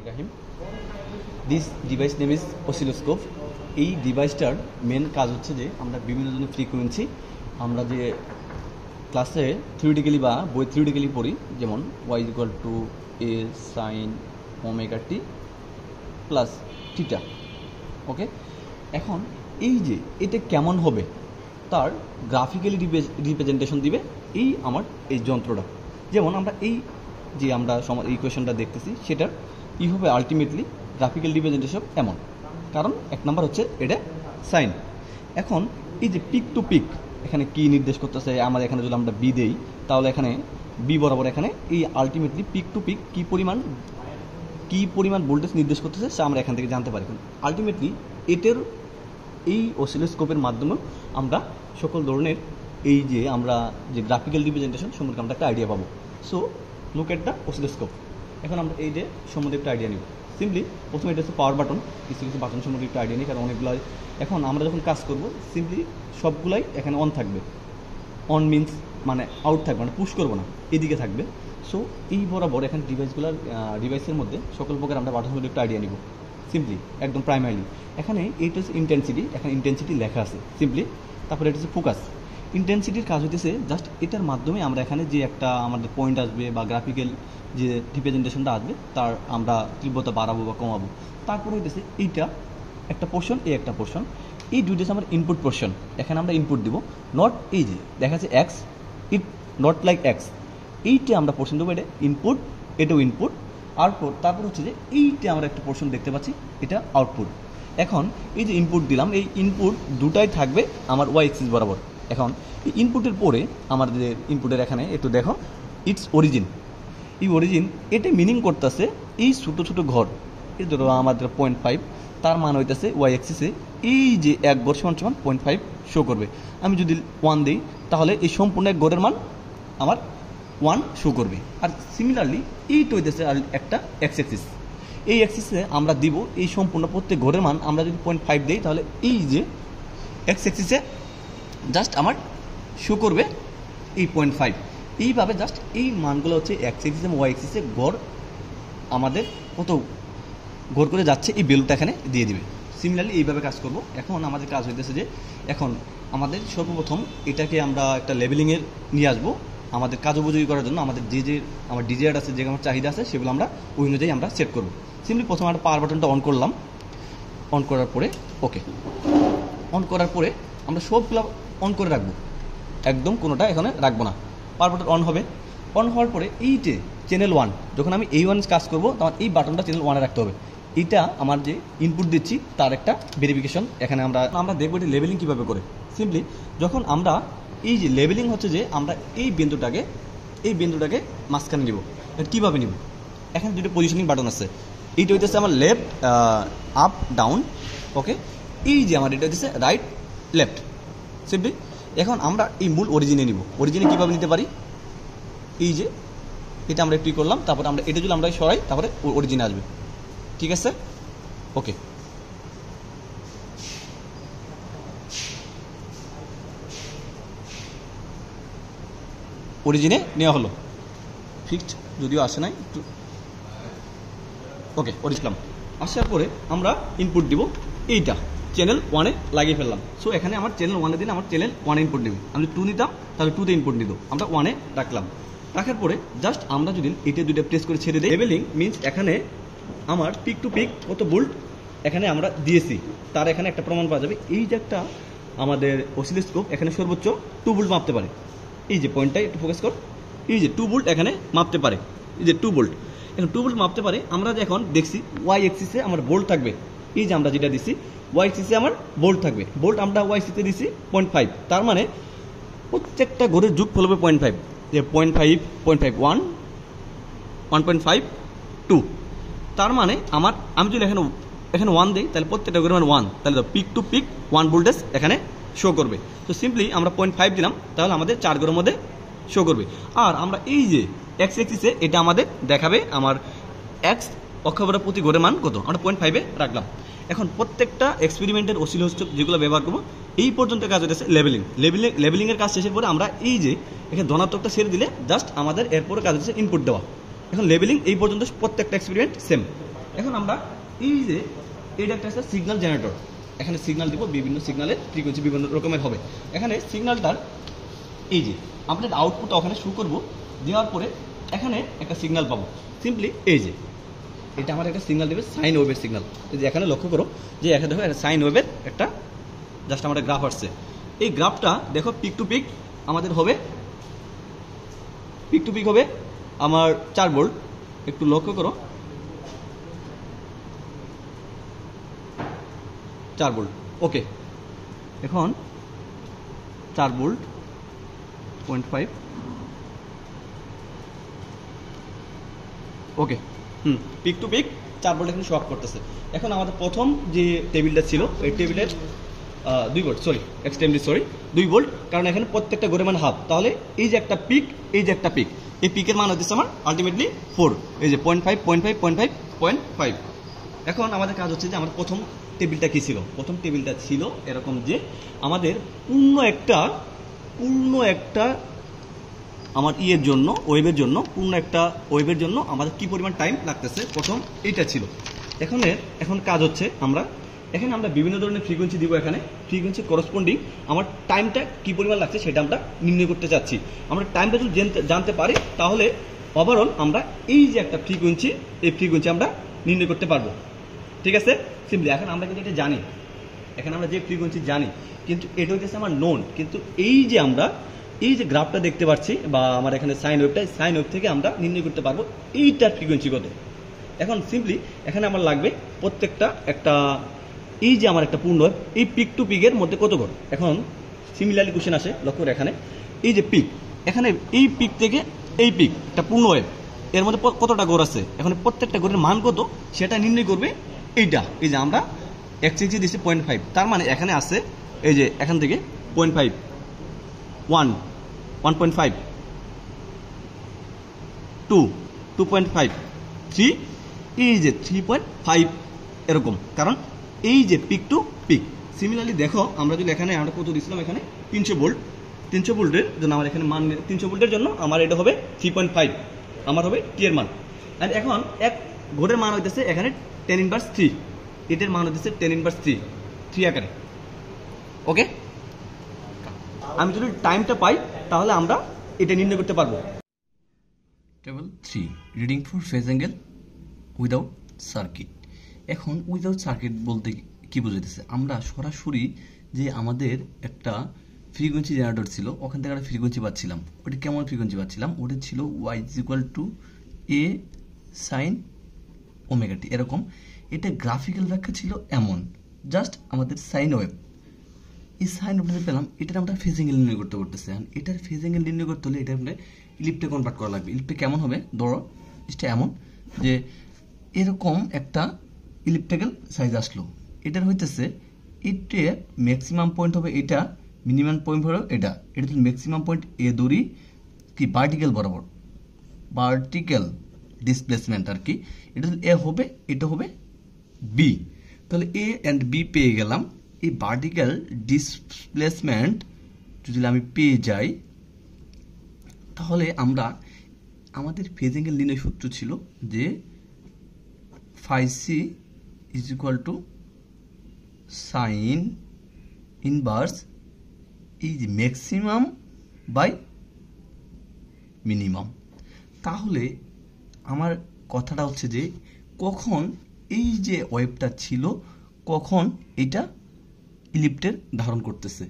Rahim. This device name is oscilloscope. এই ডিভাইসটার main কাজ হচ্ছে যে আমরা বিভিন্ন ধরনের ফ্রিকোয়েন্সি আমরা যে ক্লাসে থিওরিটিক্যালি বা বই থিওরিটিক্যালি পড়ি, যেমন Y equal to A sine omega T plus theta. Okay, এখন এই যে এটা কেমন হবে তার গ্রাফিক্যালি রিপ্রেজেন্টেশন দিবে এই আমার এই যন্ত্রটা। যেমন আমরা এই যে আমরা ইকুয়েশনটা দেখতেছি সেটার কী হবে আলটিমেটলি গ্রাফিক্যাল রিপ্রেজেন্টেশন এমন, কারণ এক নাম্বার হচ্ছে এটা সাইন। এখন এই যে পিক টু পিক এখানে কি নির্দেশ করতেছে, আমাদের এখানে যদি আমরা বি দেই তাহলে এখানে বি বরাবর এখানে এই আলটিমেটলি পিক টু পিক কী পরিমাণ ভোল্টেজ নির্দেশ করতেছে সে আমরা এখান থেকে জানতে পারি। আলটিমেটলি এটার এই অসিলোস্কোপের মাধ্যমে আমরা সকল ধরনের এই যে আমরা যে গ্রাফিক্যাল রিপ্রেজেন্টেশন সম্পর্কে আমরা একটা আইডিয়া পাবো। So look at the oscilloscope. এখন আমরা এই যে সম্বন্ধে একটা আইডিয়া নিব। সিম্পলি প্রথমে এটা হচ্ছে পাওয়ার বাটন, কিছু বাটন সম্বন্ধে একটা আইডিয়া নিই, কারণ অনেকগুলো এখন আমরা যখন কাজ করব সিম্পলি সবগুলাই এখানে অন থাকবে। অন মিনস মানে আউট থাকবে, মানে পুশ করবো না, এদিকে থাকবে। সো এই বরাবর এখানে ডিভাইসের মধ্যে সকল প্রকার আমরা বাটন সম্বন্ধে একটা আইডিয়া নিব। সিম্পলি একদম প্রাইমারিলি এখানে এইটা হচ্ছে ইন্টেন্সিটি, এখানে ইন্টেন্সিটি লেখা আছে সিম্পলি। তারপরে এটা হচ্ছে ফোকাস। ইন্টেন্সিটির কাজ হইতেছে জাস্ট এটার মাধ্যমে আমরা এখানে যে একটা আমাদের পয়েন্ট আসবে বা গ্রাফিক্যাল যে রিপ্রেজেন্টেশনটা আসবে তার আমরা তীব্রতা বাড়াবো বা কমাবো। তারপরে হইতেছে এইটা একটা পোর্শন, এই একটা পোর্শন, এই দুইটা আমার ইনপুট পোর্শন। এখানে আমরা ইনপুট দিব, নট এই যে দেখা যাচ্ছে x, it not like x, এইটা আমরা পোর্শন দেবো, এটা ইনপুট, এটাও ইনপুট। তারপর হচ্ছে যে এইটা আমরা একটা পোর্শন দেখতে পাচ্ছি, এটা আউটপুট। এখন এই যে ইনপুট দিলাম, এই ইনপুট দুটাই থাকবে আমার ওয়াই এক্সিস বরাবর। এখন এই ইনপুটের পরে আমাদের ইনপুটের এখানে একটু দেখো ইটস অরিজিন। এই অরিজিন এটা মিনিং করতেছে এই ছোটো ছোটো ঘর, এই ধরো আমাদের 0.5, তার মান হইতেছে ওয়াই এক্সিসে এই যে এক ঘর সমান 0.5 শো করবে। আমি যদি 1 দিই তাহলে এই সম্পূর্ণ এক ঘরের মান আমার 1 শো করবে। আর সিমিলারলি এইটা হইতেছে আর একটা এক্স এক্সিস, এই এক্সিসে আমরা দিব এই সম্পূর্ণ প্রত্যেক ঘরের মান। আমরা যদি 0.5 দিই তাহলে এই যে এক্স এক্সিসে জাস্ট আমার শো করবে এই 0.5। এইভাবে জাস্ট এই মানগুলো হচ্ছে এক্স এক্সিস এবং ওয়াই এক্সিসে গড় আমাদের কত গড় করে যাচ্ছে এই ভ্যালুটা এখানে দিয়ে দিবে। সিমিলারলি এইভাবে কাজ করব। এখন আমাদের কাজ হইতেছে যে এখন আমাদের সর্বপ্রথম এটাকে আমরা একটা লেভেলিংয়ের নিয়ে আসবো আমাদের কাজ উপযোগী করার জন্য। আমাদের যে আমার ডিজায়ার আছে, যে আমার চাহিদা আছে, সেগুলো আমরা ওই অনুযায়ী আমরা সেট করবো। সিম্পলি প্রথমে আমরা পাওয়ার বাটনটা অন করলাম। অন করার পরে ওকে, অন করার পরে আমরা সবগুলো অন করে রাখবো, একদম কোনোটা এখানে রাখবো না। পাওয়ার বাটন অন হবে। অন হওয়ার পরে এইটে চ্যানেল 1, যখন আমি এই 1 কাজ করবো তখন এই বাটনটা চ্যানেল 1-এ রাখতে হবে। এটা আমার যে ইনপুট দিচ্ছি তার একটা ভেরিফিকেশন। এখানে আমরা দেখবো এটা লেভেলিং কীভাবে করে। সিম্পলি যখন আমরা এই যে লেভেলিং হচ্ছে যে আমরা এই বিন্দুটাকে মাঝখানে নিব। কীভাবে নিব? এখানে দুটো পজিশনিং বাটন আছে। এইটা হইতেছে আমার লেফট আপ ডাউন, ওকে। এই যে আমার এটা হইতেছে রাইট লেফট। সিম্পলি এখন আমরা এই মূল অরিজিনে নিব। অরিজিনে কীভাবে নিতে পারি? এই যে এটা আমরা একটু করলাম, তারপরে আমরা এটা যদি আমরা সরাই তারপরে অরিজিনে আসবে। ঠিক আছে, ওকে। অরিজিনে নেওয়া হলো, ফিক্সড যদিও আসে নাই একটু, ওকে। অরিজিনাম আসার পরে আমরা ইনপুট দিব, এইটা চ্যানেল 1-এ লাগিয়ে ফেললাম। সো এখানে আমার চ্যানেল 1-এ দিন আমার চ্যানেল 1-এ ইনপুট নেবে। আমি যদি 2 নিতাম তাহলে 2-তে ইনপুট নিত, আমরা 1-এ রাখলাম। রাখার পরে জাস্ট আমরা যদি এটা দুইটা প্রেস করে ছেড়ে দিই, লেভেলিং মিনস এখানে আমার পিক টু পিক কত ভোল্ট এখানে আমরা দিয়েছি তার এখানে একটা প্রমাণ পাওয়া যাবে। এই যে একটা আমাদের অসিলোস্কোপ এখানে সর্বোচ্চ 2 ভোল্ট মাপতে পারে। এই যে পয়েন্টটাই একটু ফোকাস কর, এই যে 2 ভোল্ট এখানে মাপতে পারে, এই যে 2 ভোল্ট এখন 2 ভোল্ট মাপতে পারে। আমরা যে এখন দেখছি ওয়াই এক্সিসে আমার ভোল্ট থাকবে, এই যে আমরা যেটা দিছি ওয়াই এক্সিসে আমার ভোল্ট থাকবে। ভোল্ট আমরা ওয়াই এক্সিসে দিছি 0.5, তার মানে প্রত্যেকটা ঘরের যোগফল হবে 0.5। যে 0.5, 0.5, 1, 1.5, 2, তার মানে আমি যদি এখানে 1 দিই তাহলে প্রত্যেকটা ঘরের মানে 1, তাহলে পিক টু পিক 1 ভোল্টেজ এখানে শো করবে। তো সিম্পলি আমরা 0.5 দিলাম তাহলে আমাদের 4 ঘরের মধ্যে শো করবে। আর আমরা এই যে এক্স এক্সিসে এটা আমাদের দেখাবে আমার এক্স অক্ষবরা প্রতি ঘরের মান কত, আমরা 0.5-এ রাখলাম। এখন প্রত্যেকটা এক্সপেরিমেন্টের অসিলোস্কোপ যেগুলো ব্যবহার করবো এই পর্যন্ত কাজ হচ্ছে লেভেলিংয়ের কাজ শেষের পরে আমরা এই যে এখানে ধনাত্মকটা ছেড়ে দিলে জাস্ট আমাদের এরপরে কাজ হচ্ছে ইনপুট দেওয়া। এখন লেভেলিং এই পর্যন্ত প্রত্যেকটা এক্সপেরিমেন্ট সেম। এখন আমরা এই যে এটা একটা সিগন্যাল জেনারেটর, এখানে সিগন্যাল দিব, বিভিন্ন সিগন্যালের ফ্রিকোয়েন্সি বিভিন্ন রকমের হবে। এখানে সিগন্যালটার এই যে আমরা আউটপুটটা ওখানে শো করব, দেওয়ার পরে এখানে একটা সিগন্যাল পাবো। সিম্পলি এই যে এটা আমার একটা সিগন্যাল দেবে, সাইন ওয়েভের সিগন্যাল। এই যে এখানে লক্ষ্য করো যে এখানে দেখো একটা সাইন ওয়েভের একটা জাস্ট আমার গ্রাফ আসছে। এই গ্রাফটা দেখো পিক টু পিক আমাদের হবে, পিক টু পিক হবে আমার 4 ভোল্ট। একটু লক্ষ্য করো 4 ভোল্ট। ওকে, এখন 4 volt 0.5। Okay, peak to pick 4 volt এখানে শো আপ করতেছে। এখন আমাদের প্রথম যে টেবিলটা ছিল এই টেবিলের 2 volt, sorry extremely sorry 2 volt, কারণ এখানে প্রত্যেকটা গড়ের মান হাফ। তাহলে এই যে একটা পিক, এই যে একটা পিক, এই পিকের মান হচ্ছে আমার আলটিমেটলি 4। এই যে 0.5 0.5 0.5 0.5। এখন আমাদের কাজ হচ্ছে যে আমার প্রথম টেবিলটা কি ছিল। প্রথম টেবিলটা ছিল এরকম যে আমাদের পূর্ণ একটা আমার ইয়ের জন্য, ওয়েবের জন্য, পূর্ণ একটা ওয়েবের জন্য আমাদের কি পরিমাণ টাইম লাগতেছে, প্রথম এইটা ছিল। এখন কাজ হচ্ছে এখানে আমরা বিভিন্ন ধরনের ফ্রিকোয়েন্সি দিব। এখানে ফ্রিকোয়েন্সি করসপন্ডিং আমার টাইমটা কি পরিমাণ লাগছে সেটা আমরা নির্ণয় করতে চাচ্ছি। আমরা টাইমটা যদি জানতে পারি তাহলে ওভারঅল আমরা এই যে একটা ফ্রিকোয়েন্সি, এই ফ্রিকোয়েন্সি আমরা নির্ণয় করতে পারবো। ঠিক আছে, সিম্পলি এখন আমরা কিন্তু এটা জানি, এখানে আমরা যে ফ্রিকোয়েন্সি জানি, কিন্তু এটা হচ্ছে আমার নোন। কিন্তু এই যে আমরা এই যে গ্রাফটা দেখতে পাচ্ছি বা আমার এখানে সাইন ওয়েভটা, সাইন ওয়েভ থেকে আমরা নির্ণয় করতে পারবো এইটার ফ্রিকোয়েন্সি কত। এখন সিম্পলি এখানে আমার লাগবে প্রত্যেকটা একটা, এই যে আমার একটা পূর্ণ ওয়েভ, এই পিক টু পিকের মধ্যে কত ঘর। এখন সিমিলারলি কোশ্চেন আসে, লক্ষ্য করে এখানে এই যে পিক, এখানে এই পিক থেকে এই পিক একটা পূর্ণ ওয়েভ, এর মধ্যে কতটা গড় আছে, এখন প্রত্যেকটা গড়ের মান কত সেটা নির্ণয় করবে এইটা। এই যে আমরা এক্সএক্সি দিচ্ছি 0.5, তার মানে এখানে আছে এই যে এখান থেকে 0.5 1 1.5 2 2.5 3, এই যে 3.5 এরকম, কারণ এই যে পিক টু পিক। সিমিলারলি দেখো আমরা যদি এখানে আমরা কত দিয়েছিলাম, এখানে 300 ভোল্ট, 300 ভোল্টের জন্য আমার এখানে মান 300 ভোল্টের জন্য আমার এটা হবে 3.5, আমার হবে টি এর মান। আর এখন এক ঘোরের মান হইতেছে এখানে 10⁻3, এটার মান হইতেছে 10⁻3 আকারে। ওকে, আমি যদি টাইমটা পাই তাহলে আমরা এটা নির্ণয় করতে পারবো। Table 3 reading for phase angle without circuit. এখন উইদাউট সার্কিট বলতে কি বোঝাইতেছে, আমরা সরাসরি যে আমাদের একটা ফ্রিকোয়েন্সি জেনারেটর ছিল, ওখান থেকে একটা ফ্রিকোয়েন্সি পাচ্ছিলাম। ওটা কেমন ফ্রিকোয়েন্সি পাচ্ছিলাম, ওটা ছিল y = a sin omega t, এরকম। এটা গ্রাফিক্যাল ব্যাখ্যা ছিল এমন, জাস্ট আমাদের সাইন ওয়েভ, এই সাইন ওয়েভটা পেলাম, এটার আমরা ফেজ অ্যাঙ্গেল নির্ণয় করতে পারতেছি। এটার ফেজ অ্যাঙ্গেল নির্ণয় করতে হলে এটা আমরা ইলিপ্টে কনভার্ট করা লাগবে। ইলিপ্টে কেমন হবে, ধরো এটা এমন যে এরকম একটা ইলিপ্টিক্যাল সাইজ আসলো, এটার হইতেছে এটা ম্যাক্সিমাম পয়েন্ট হবে এটা, মিনিমাম পয়েন্ট হবে এটা। এটা যদি ম্যাক্সিমাম পয়েন্ট এ দড়ি কি ভার্টিক্যাল বরাবর, ভার্টিক্যাল ডিসপ্লেসমেন্ট আর কি, এটা যদি এ হবে, এটা হবে বি। তাহলে এ অ্যান্ড বি পেয়ে গেলাম। এই ভার্টিক্যাল ডিসপ্লেসমেন্ট যদি আমি পেয়ে যাই, তাহলে আমরা আমাদের ফেজ অ্যাঙ্গেল নির্ণয় সূত্র ছিল যে phi c = sin ইনভার্স এই যে ম্যাক্সিমাম বাই মিনিমাম। তাহলে আমার কথাটা হচ্ছে যে কখন এই যে ওয়েভটা ছিল, কখন এটা ইলিপ্টের ধারণ করতেছে।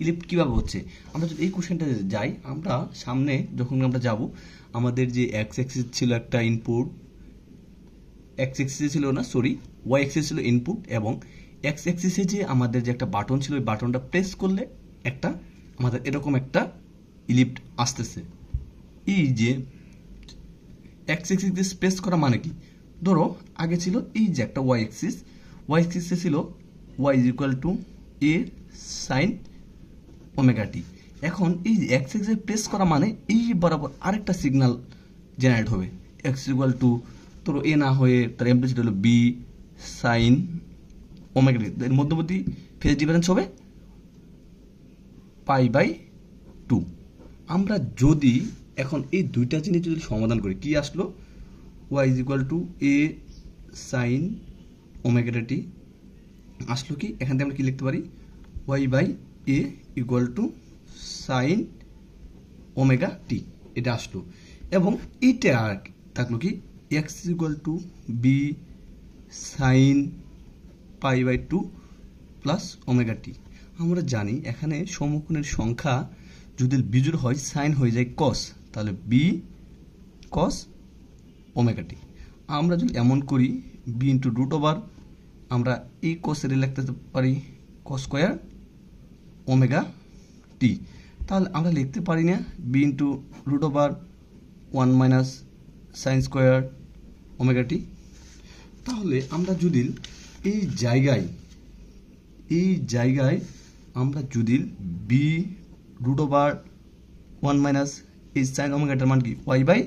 ইলিপ্ট কিভাবে হচ্ছে, আমরা যদি এই কোশ্চেনটা যাই, আমরা সামনে যখন আমরা যাব, আমাদের যে এক্স অ্যাক্সিস ছিল একটা ইনপুট, এক্স অ্যাক্সিসে ছিল না সরি ওয়াই অ্যাক্সিস ছিল ইনপুট, এবং এক্স অ্যাক্সিসে যে আমাদের যে একটা বাটন ছিল, ওই বাটনটা প্রেস করলে একটা আমাদের এরকম একটা ইলিপ্ট আসতেছে। এই যে এক্স অ্যাক্সিস প্রেস করা মানে কি, ধরো আগে ছিল এই যে একটা ওয়াই অ্যাক্সিস, ওয়াই অ্যাক্সিসে ছিল y = a sin omega t. এখন এই যে এক্স অ্যাক্সিসে প্রেস করা মানে এই বরাবর আরেকটা সিগন্যাল জেনারেট হবে, x = তোর এ না হয়ে তার অ্যাম্পলিটিউড হলো b sin ওমেগা টি, এর মধ্যবর্তী ফেজ ডিফারেন্স হবে π/2। আমরা যদি এখন এই দুইটা জিনিস যদি সমাধান করি, কি আসলো, y = a sine omega T আসলো কি, এখান থেকে আমরা কি লিখতে পারি, Y by A equal to sine omega T, এটা আসলো। এবং এইটা আর থাকলো কি, X equal to B sine pi by 2 plus omega T. আমরা জানি এখানে সমকোণের সংখ্যা যদি বিজোড় হয় সাইন হয়ে যায় কস, তাহলে বি কস ওমেগা টি। আমরা যদি এমন করি বি ইন্টু রুট ওভার, আমরা এই কসের লিখতে পারি কস স্কোয়ার ওমেগা টি, তাহলে আমরা লিখতে পারি না B into root over 1 minus sine square omega T. তাহলে আমরা যদি এই জায়গায় আমরা যদি বি রুট ওভার 1 মাইনাস এই সাইন ওমেগাটার মান কি ওয়াই বাই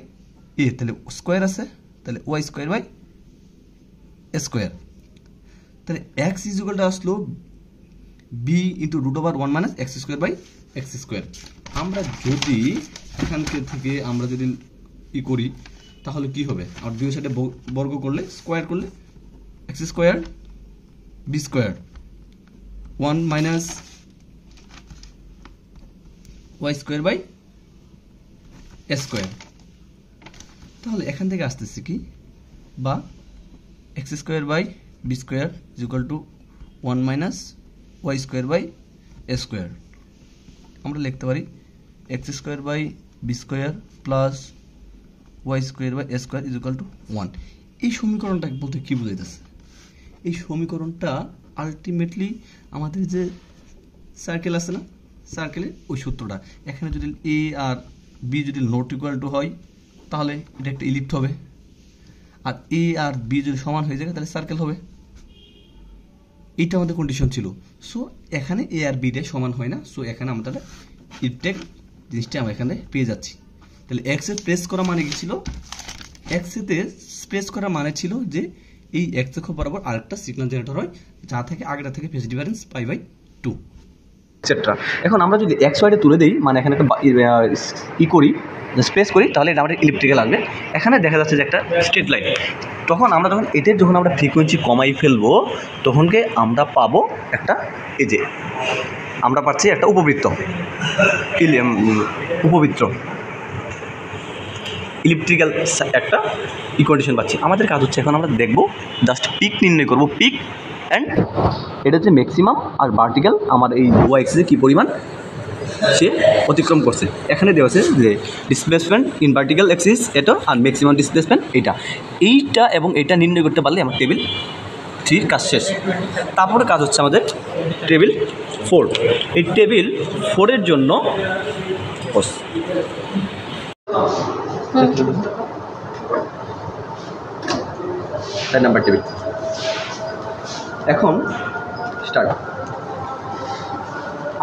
এ, তাহলে স্কোয়ার আছে, তাহলে ওয়াই স্কোয়ার বাই স্কোয়ার, তাহলে এক্স ইজ ইকুয়াল টু আসলো B into root over 1 minus X square by X square. আমরা যদি এখান থেকে আমরা যদি ই করি তাহলে কি হবে, আর দুই সাইডে বর্গ করলে স্কোয়ার করলে X square B square 1 minus Y square by square. তাহলে এখান থেকে আসতেছে কি, বা X square by B square is equal to 1 minus Y square by square. আমরা লিখতে পারি X square by B square plus Y square by square is equal to 1। এই সমীকরণটা বলতে কী বোঝাইতেছে, এই সমীকরণটা আলটিমেটলি আমাদের যে সার্কেল আছে না, সার্কেলের ওই সূত্রটা। এখানে যদি এ আর বি যদি নট ইকুয়াল টু হয় তাহলে এটা একটা ইলিপ্ট হবে, আর এ আর বি যদি সমান হয়ে যায় তাহলে সার্কেল হবে। এইটা আমাদের কন্ডিশন ছিল। সো এখানে এ আর বিটা সমান হয় না, সো এখানে আমরা ইলিপ্টেক জিনিসটা আমরা এখানে পেয়ে যাচ্ছি। তাহলে এক্সে প্রেস করা মানে কি ছিল, এক্সেতে প্রেস করা মানে ছিল যে এই এক্স অক্ষ বরাবর আরেকটা সিগন্যাল জেনারেটর হয়, যা থেকে আগেটা থেকে phase difference pi by 2 etcetera. এখন আমরা যদি এক্স ওয়াইডে তুলে দিই, মানে এখানে একটা করি স্পেস করি, তাহলে এটা আমাদের ইলেকট্রিক্যাল আসবে। এখানে দেখা যাচ্ছে যে একটা স্ট্রেট লাইন, তখন আমরা যখন আমরা ফ্রিকোয়েন্সি কমাই ফেলবো তখনকে আমরা পাবো একটা, এই যে আমরা পাচ্ছি একটা উপবৃত্ত ইলেকট্রিক্যাল একটা ইকুয়েশন পাচ্ছি। আমাদের কাজ হচ্ছে এখন আমরা দেখবো জাস্ট পিক নির্ণয় করবো, পিক অ্যান্ড এটা হচ্ছে ম্যাক্সিমাম আর ভার্টিক্যাল আমার এই ওয়াই এক্সিসে কী পরিমাণ সে অতিক্রম করছে। এখানে দেওয়া আছে যে ডিসপ্লেসমেন্ট ইন ভার্টিক্যাল এক্সিস এটা, আর ম্যাক্সিমাম ডিসপ্লেসমেন্ট এইটা এবং এটা নির্ণয় করতে পারলে আমার টেবিল 3 কাজ শেষ। তারপরে কাজ হচ্ছে আমাদের টেবিল 4। এই টেবিল 4-এর জন্য নাম্বার টেবিল এখন স্টার্ট।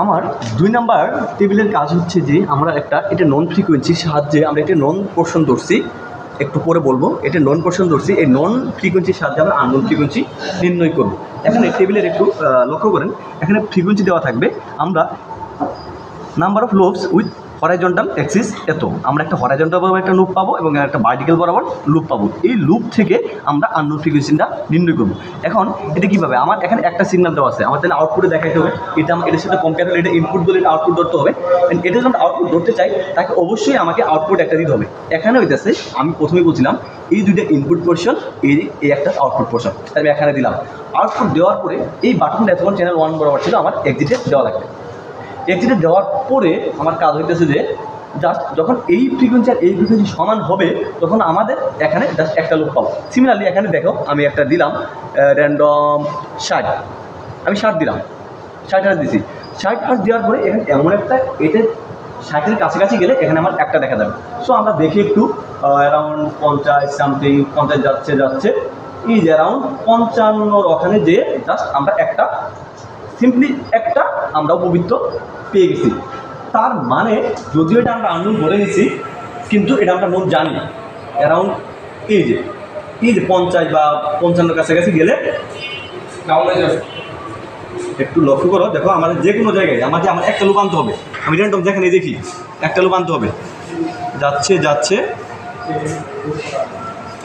আমার 2 নাম্বার টেবিলের কাজ হচ্ছে যে আমরা এটা নন ফ্রিকোয়েন্সির সাহায্যে আমরা একটা নন পোর্শন ধরছি, একটু পরে বলবো। এটা নন পোর্শন ধরছি, এই নন ফ্রিকোয়েন্সির সাহায্যে আমরা আননোন ফ্রিকোয়েন্সি নির্ণয় করব। এখানে টেবিলের একটু লক্ষ্য করেন, এখানে ফ্রিকোয়েন্সি দেওয়া থাকবে, আমরা number of loops with horizontal Axis এত, আমরা একটা হরাইজন্টাল বরাবর একটা লুপ পাবো এবং একটা ভার্টিক্যাল বরাবর লুপ পাবো। এই লুপ থেকে আমরা আননোন ফ্রিকোয়েন্সিটা নির্ণয় করবো। এখন এটা কীভাবে, আমার এখানে একটা সিগন্যাল দেওয়া আছে, আমার তাহলে আউটপুটে দেখাইতে হবে, এটার সাথে কম্পেয়ার হলে এটা ইনপুট ধরে এটা আউটপুট ধরতে হবে। এটা যখন আউটপুট ধরতে চাই তাকে অবশ্যই আমাকে আউটপুট একটা দিতে হবে। এখানে হইতেছে আমি প্রথমেই বলছিলাম এই দুইটা ইনপুট পোর্শন, এই একটা আউটপুট পোর্শন, তাই আমি এখানে দিলাম। আউটপুট দেওয়ার পরে এই বাটনটা এতক্ষণ চ্যানেল 1 বরাবর ছিল, আমার এক্সিটে দেওয়া লাগবে। এক্সিটে দেওয়ার পরে আমার কাজ হইতেছে যে জাস্ট যখন এই ফ্রিকোয়েন্সি আর এই ফ্রিকোয়েন্সি সমান হবে তখন আমাদের এখানে জাস্ট একটা লুপ পাবো। সিমিলারলি এখানে দেখো আমি একটা দিলাম র্যান্ডম 60, আমি 60 দিলাম, 60 হার্জ দিছি। 60 হার্জ দেওয়ার পরে এখানে এমন একটা, এটা 60-এর কাছাকাছি গেলে এখানে আমার একটা দেখা যাবে। সো আমরা দেখি একটু অ্যারাউন্ড 50 সামথিং, 50 যাচ্ছে এই যে অ্যারাউন্ড 55 ওখানে যে জাস্ট আমরা একটা সিম্পলি একটা আমরা উপবৃত্ত পেয়ে গেছি। তার মানে যদিও এটা আমরা আননোন ধরে নিছি, কিন্তু এটা আমরা নোট জানি অ্যারাউন্ড এই যে 50 বা 55 কাছাকাছি গেলে একটু লক্ষ্য করো। দেখো আমাদের যে কোনো জায়গায় আমার একটা লুপ আনতে হবে, আমি র্যান্ডম যেখানে দেখি একটা লুপ আনতে হবে, যাচ্ছে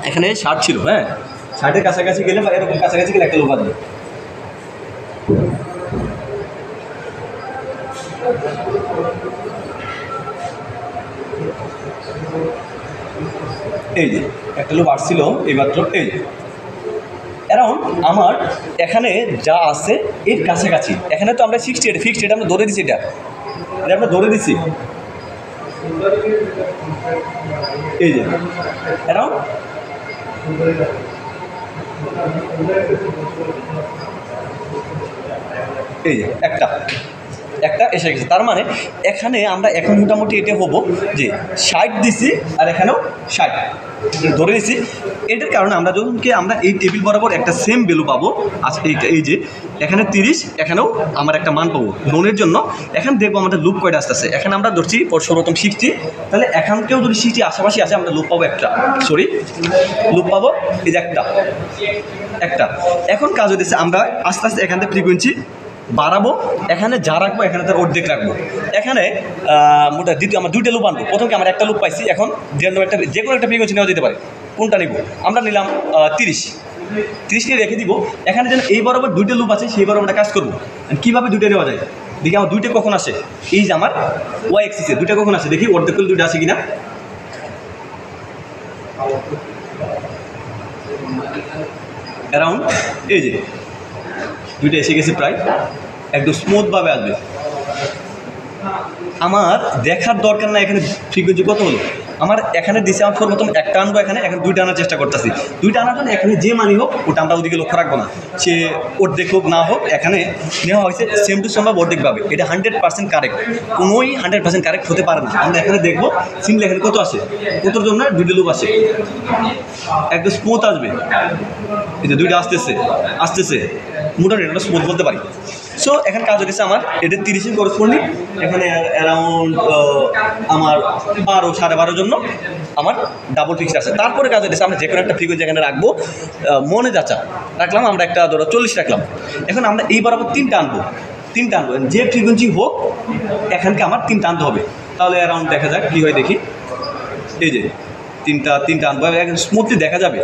এখানে 60 ছিল, হ্যাঁ 60-এর কাছাকাছি গেলে বা এরকম কাছাকাছি গেলে একটা লুপ আসবে। এই যে একটা লুপ আসছিল এইমাত্র। এই অ্যারাউন্ড আমার এখানে যা আছে এর কাছাকাছি, এখানে তো আমরা 60 এটা ফিক্সড, এটা আমরা ধরে দিচ্ছি, এটা আমরা ধরে দিচ্ছি। এই যে অ্যারাউন্ড এই যে একটা এসে গেছে। তার মানে এখানে আমরা এখন মোটামুটি এটা হবো যে 60 দিছি আর এখানেও 60 ধরে নিছি। এটার কারণে আমরা যখনকে আমরা এই টেবিল বরাবর একটা সেম ভ্যালু পাবো। আচ্ছা এই যে এখানে 30, এখানেও আমার একটা মান পাবো লোনের জন্য। এখানে দেখবো আমাদের লুপ কয়টা আসতেছে। এখানে আমরা ধরছি সর্বপ্রথম 60, তাহলে এখানকেও যদি 60 আশেপাশে আসে আমরা লুপ পাবো লুপ পাবো এই যে একটা। এখন কাজ হতেছে আমরা আস্তে আস্তে এখান থেকে ফ্রিকোয়েন্সি বাড়াবো। এখানে যা রাখবো এখানে তার অর্ধেক রাখবো। এখানে আমার দুইটা লুপ আনবো। প্রথমে আমার একটা লুপ পাইছি, এখন একটা যে কোনো একটা ফ্রিকোয়েন্সি নেওয়া যেতে পারে। কোনটা নিব? আমরা নিলাম 30 নিয়ে রেখে দিব। এখানে যেন এই বরাবর দুইটা লুপ আছে, সেই বরাবর আমরা কাজ করবো। কীভাবে দুইটা নেওয়া যায় দেখি। আমার দুইটা কখন আসে, এই যে আমার ওয়াই এক্সিসে দুইটা কখন আসে দেখি, অর্ধেক করলে দুইটা আসে কিনা। অ্যারাউন্ড এই যে দুইটা এসে গেছে, প্রায় একদম স্মুথভাবে আসবে। আমার দেখার দরকার না এখানে ফ্রিকোয়েন্সি কত হলো। আমার এখানে দিছে আমার প্রথম একটা আনবো, এখানে দুইটা আনার চেষ্টা করতেছি। দুইটা আনার জন্য এখানে যে মানি হোক ওটা আমরা ওদিকে লক্ষ্য রাখবো না, সে অর্ধেক হোক না হোক। এখানে নেওয়া হয়েছে সেম টু সেম অর্ধেক পাবে। এটা 100% কারেক্ট, কোনোই 100% কারেক্ট হতে পারে না। আমরা এখানে দেখবো সিম্পলি এখানে কত আসে, কতর জন্য দুইটা লুপ আসে, একদম স্মুথ আসবে। এই যে দুইটা আসতেছে মোটামুটি এটা স্মুথ বলতে পারি। সো এখানে কাজ হচ্ছে আমার এটা 30-এর করসপন্ডিং। এখানে অ্যারাউন্ড আমার 12 সাড়ে 12 জন্য আমার ডাবল ফিক্সড আছে। তারপরে কাজ হচ্ছে আমরা যে কোনো একটা ফ্রিকোয়েন্সি এখানে রাখবো, মনে যাচা রাখলাম আমরা একটা ধরো 40 রাখলাম। এখন আমরা এই বরাবর তিনটা আনবো, যে ফ্রিকোয়েন্সি হোক এখানকে আমার তিনটা আনতে হবে। তাহলে অ্যারাউন্ড দেখা যাক কী হয় দেখি। এই যে তিনটা আনবো, স্মুথলি দেখা যাবে।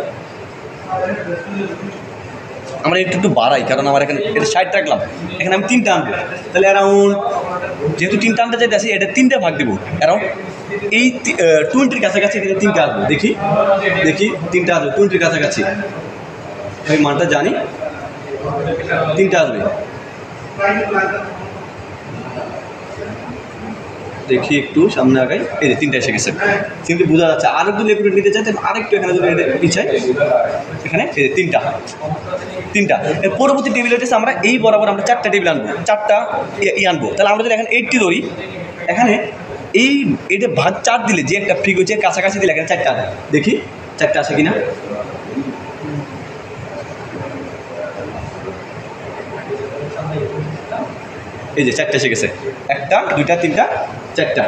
আমরা একটু বাড়াই, কারণ আমার এখানে এটা 60 রাখলাম, এখানে আমি তিনটা আনবো। তাহলে অ্যারাউন্ড যেহেতু তিনটা আনতে চাইতে আসি, এটা তিনটা ভাগ দেবো। অ্যারাউন্ড এই 20-র কাছাকাছি এটা তিনটা আসবো। দেখি তিনটা আসবে 20-র কাছাকাছি। আমি মানটা জানি, তিনটা আসবে। দেখি একটু সামনে আগাই। এই যে তিনটা এসে গেছে, কিন্তু বোঝা যাচ্ছে। আরেকটু লেপুরেট নিতে চাই তাহলে আরেকটু এখানে যদি পিছাই, এখানে এই যে তিনটা। এর পরবর্তী টেবিল হচ্ছে আমরা এই বরাবর আমরা 4টা টেবিল আনবো, 4টা আনবো। তাহলে আমরা যদি এখানে 80 ধরি, এখানে এইটা ভাগ 4 দিলে যে একটা ফ্রিকোয়েন্সির কাছাকাছি দিলে এখানে 4টা দেখি 4টা আসে কিনা। এই যে 4টা এসে গেছে, 1 2 3 4টা।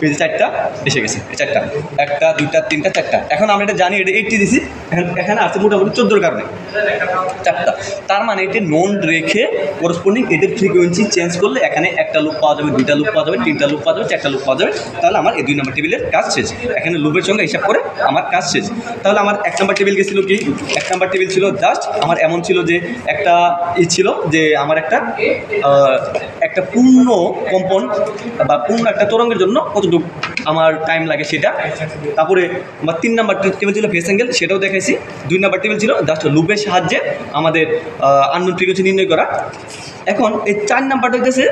এই যে 4টা এসে গেছে, 4টা 1 2 3 4টা। এখন আমরা এটা জানি, এটা 80 দিছি, এখানে আছে মোটামুটি 14-র কারণে 4টা। তার মানে এটি নোন রেখে করসপন্ডিং এদের ফ্রিকোয়েন্সি চেঞ্জ করলে এখানে একটা লুপ পাওয়া যাবে, 2টা লুপ পাওয়া যাবে, 3টা লুপ পাওয়া যাবে, 4টা লুপ পাওয়া যাবে। তাহলে আমার এই 2 নম্বর টেবিলের কাজ শেষ। এখানে লুপের সঙ্গে হিসাব করে আমার কাজ শেষ। তাহলে আমার 1 নম্বর টেবিল গেছিলো কি, 1 নম্বর টেবিল ছিল জাস্ট আমার এমন ছিল যে একটা ছিল যে আমার একটা পূর্ণ কম্পন বা পূর্ণ একটা তরঙ্গের জন্য কতটুকু আমার টাইম লাগে সেটা। তারপরে আমার 3 নম্বর টেবিল ছিল ফেস অ্যাঙ্গেল, সেটাও দেখাইছি। 2 নম্বর টেবিল ছিল জাস্ট লুপের সাহায্যে আমাদের আননোন ফ্রিকোয়েন্সি নির্ণয় করা। এখন এই 4 নাম্বারটা হইতেছে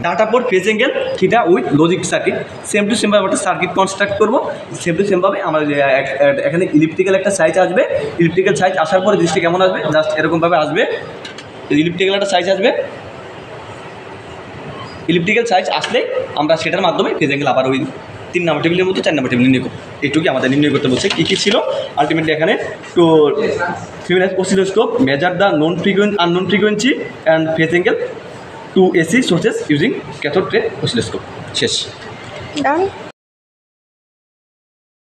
ডাটা পর phase angle theta with logic circuit. Same to সেমভাবে একটা সার্কিট কনস্ট্রাক্ট করবো। সেম টু সেমভাবে আমার এখানে ইলিপ্টিক্যাল একটা সাইজ আসবে। ইলিপ্টিক্যাল সাইজ আসার পরে জিনিসটা কেমন আসবে, জাস্ট এরকমভাবে আসবে। ইলিপ্টিক্যাল একটা সাইজ আসবে। ইলিপ্টিক্যাল সাইজ আসলে আমরা সেটার মাধ্যমে ফেজ অ্যাঙ্গেল আবার ওই 3 নম্বর টেবিলের মধ্যে 4 নম্বর টেবিল নির্ণয় করব। এইটুকুই আমাদের নির্ণয় করতে বলছে। কী কী ছিল আলটিমেটলি এখানে টু ফিউনাস oscilloscope measure the unknown frequency and phase angle two AC sources using cathode ray oscilloscope. শেষ।